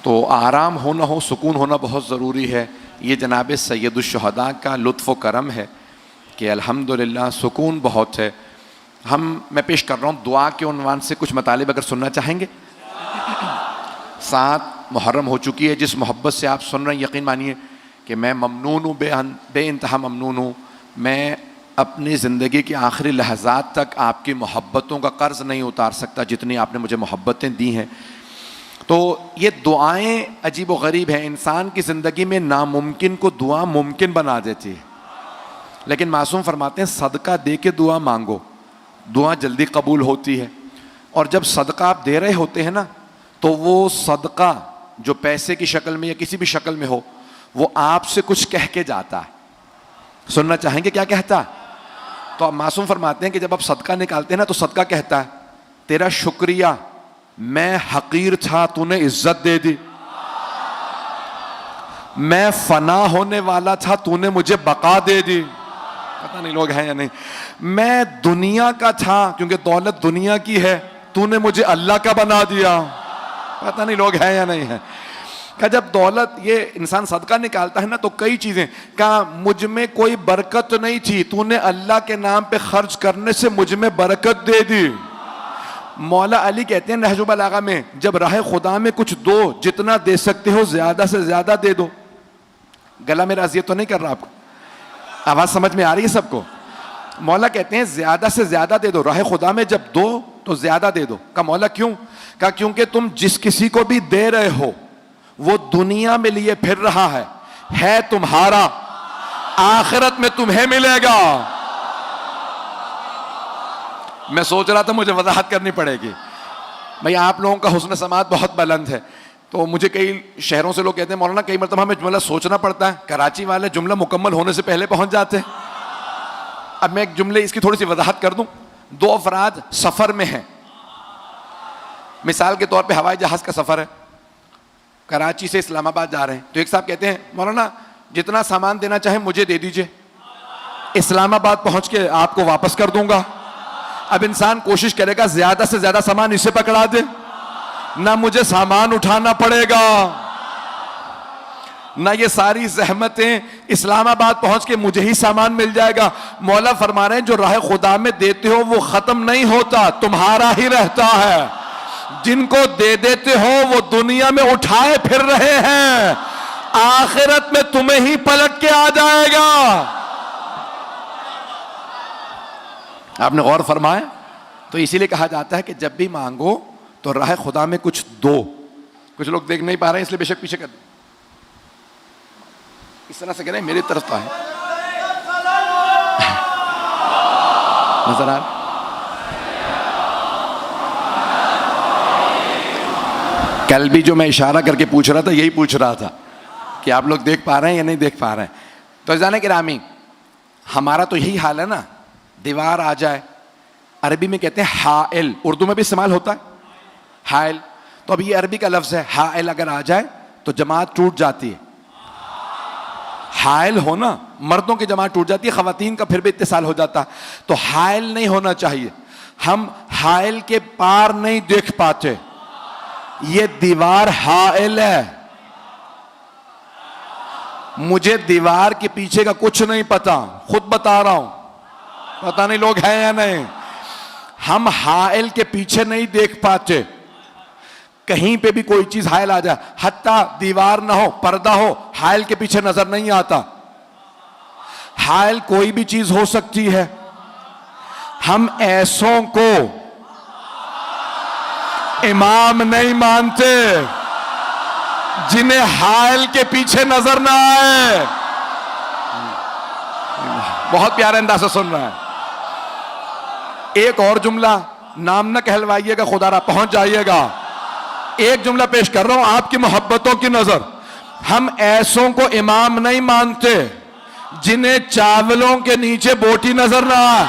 तो आराम होना हो, सुकून होना बहुत ज़रूरी है। ये जनाब सैयदुश्शुहदा का लुत्फ़ व करम है कि अल्हम्दुलिल्लाह सुकून बहुत है। मैं पेश कर रहा हूँ दुआ के उन्वान से कुछ मतालिब, अगर सुनना चाहेंगे। 7 मुहर्रम हो चुकी है। जिस मोहब्बत से आप सुन रहे हैं, यकीन मानिए कि मैं ममनून हूँ, बे इंतहा ममनून हूँ। मैं अपनी ज़िंदगी के आखिरी लहज़ात तक आपकी मोहब्बतों का कर्ज़ नहीं उतार सकता जितनी आपने मुझे मोहब्बतें दी हैं। तो ये दुआएं अजीब व गरीब हैं। इंसान की ज़िंदगी में नामुमकिन को दुआ मुमकिन बना देती है। लेकिन मासूम फरमाते हैं सदका दे के दुआ मांगो, दुआ जल्दी कबूल होती है। और जब सदका आप दे रहे होते हैं ना, तो वो सदका जो पैसे की शक्ल में या किसी भी शक्ल में हो, वो आपसे कुछ कह के जाता है। सुनना चाहेंगे क्या कहता है? तो आप मासूम फरमाते हैं कि जब आप सदका निकालते हैं ना, तो सदका कहता है तेरा शुक्रिया, मैं हकीर था तूने इज्जत दे दी, मैं फना होने वाला था तूने मुझे बका दे दी। पता नहीं लोग हैं या नहीं। मैं दुनिया का था क्योंकि दौलत दुनिया की है, तूने मुझे अल्लाह का बना दिया। पता नहीं लोग हैं या नहीं है। का जब दौलत ये इंसान सदका निकालता है ना, तो कई चीजें कहा मुझ में कोई बरकत नहीं थी, तूने अल्लाह के नाम पे खर्च करने से मुझ में बरकत दे दी। मौला अली कहते हैं नहजुल बलागा में, जब राह खुदा में कुछ दो, जितना दे सकते हो ज्यादा से ज्यादा दे दो। गला मेरा अजियत तो नहीं कर रहा आपको? आवाज समझ में आ रही है सबको? मौला कहते हैं ज्यादा से ज्यादा दे दो, राह खुदा में जब दो तो ज्यादा दे दो। का मौला क्यों? का क्योंकि तुम जिस किसी को भी दे रहे हो वो दुनिया में लिए फिर रहा है तुम्हारा, आखिरत में तुम्हें मिलेगा। मैं सोच रहा था मुझे वजाहत करनी पड़ेगी। भाई आप लोगों का हुस्न समात बहुत बुलंद है, तो मुझे कई शहरों से लोग कहते हैं मौलाना कई मरतबा हमें जुमला सोचना पड़ता है, कराची वाले जुमला मुकम्मल होने से पहले पहुंच जाते हैं। अब मैं एक जुमले इसकी थोड़ी सी वजाहत कर दूं। 2 अफराद सफर में हैं, मिसाल के तौर पे हवाई जहाज का सफर है, कराची से इस्लामाबाद जा रहे हैं। तो एक साहब कहते हैं मौलाना जितना सामान देना चाहे मुझे दे दीजिए, इस्लामाबाद पहुंच के आपको वापस कर दूंगा। अब इंसान कोशिश करेगा ज्यादा से ज्यादा सामान इसे पकड़ा दे, ना मुझे सामान उठाना पड़ेगा, ना ये सारी जहमतें, इस्लामाबाद पहुंच के मुझे ही सामान मिल जाएगा। मौला फरमा रहे हैं जो राह खुदा में देते हो वो खत्म नहीं होता, तुम्हारा ही रहता है। जिनको दे देते हो वो दुनिया में उठाए फिर रहे हैं, आखिरत में तुम्हें ही पलट के आ जाएगा। आपने गौर फरमाया? तो इसीलिए कहा जाता है कि जब भी मांगो तो राह खुदा में कुछ दो। कुछ लोग देख नहीं पा रहे हैं इसलिए बेशक पीछे कर दो, इस तरह से कह रहे हैं मेरी तरफ तो है। नजर आ रहा? कल भी जो मैं इशारा करके पूछ रहा था यही पूछ रहा था कि आप लोग देख पा रहे हैं या नहीं देख पा रहे हैं। तो जाने के रामी हमारा तो यही हाल है ना, दीवार आ जाए, अरबी में कहते हैं हाइल, उर्दू में भी इस्तेमाल होता है हाइल। तो अब ये अरबी का लफ्ज है, हाइल अगर आ जाए तो जमात टूट जाती है। हाइल होना, मर्दों की जमात टूट जाती है, खवातीन का फिर भी इत्तिसाल हो जाता। तो हाइल नहीं होना चाहिए। हम हाइल के पार नहीं देख पाते, ये दीवार हाइल है। मुझे दीवार के पीछे का कुछ नहीं पता, खुद बता रहा हूं, पता नहीं लोग हैं या नहीं। हम हाइल के पीछे नहीं देख पाते, कहीं पे भी कोई चीज हाइल आ जाए, हत्ता दीवार ना हो, पर्दा हो, हाइल के पीछे नजर नहीं आता। हाइल कोई भी चीज हो सकती है। हम ऐसों को इमाम नहीं मानते जिन्हें हाइल के पीछे नजर ना आए। बहुत प्यारे अंदाज से सुन रहा है। एक और जुमला, नाम न कहलवाइएगा, खुदारा पहुंच जाइएगा। एक जुमला पेश कर रहा हूं आपकी मोहब्बतों की नजर। हम ऐसों को इमाम नहीं मानते जिन्हें चावलों के नीचे बोटी नजर ना आए।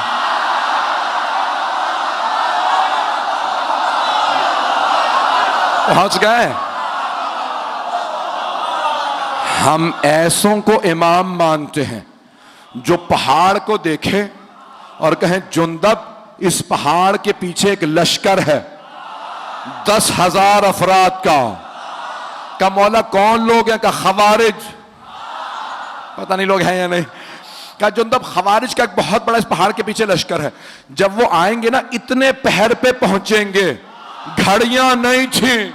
पहुंच गए? हम ऐसों को इमाम मानते हैं जो पहाड़ को देखे और कहें जुंदब इस पहाड़ के पीछे एक लश्कर है 10,000 अफराद का, का मौला कौन लोग हैं? का खवारिज। पता नहीं लोग हैं या नहीं। का जुंदब खवारिज का एक बहुत बड़ा इस पहाड़ के पीछे लश्कर है। जब वो आएंगे ना इतने पहर पे पहुंचेंगे, घड़ियां नहीं थी।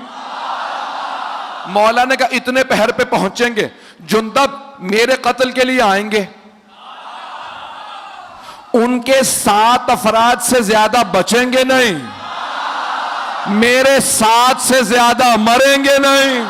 मौला ने कहा इतने पहर पे पहुंचेंगे, जुंदब मेरे कत्ल के लिए आएंगे, उनके 7 अफराद से ज्यादा बचेंगे नहीं, मेरे 7 से ज्यादा मरेंगे नहीं।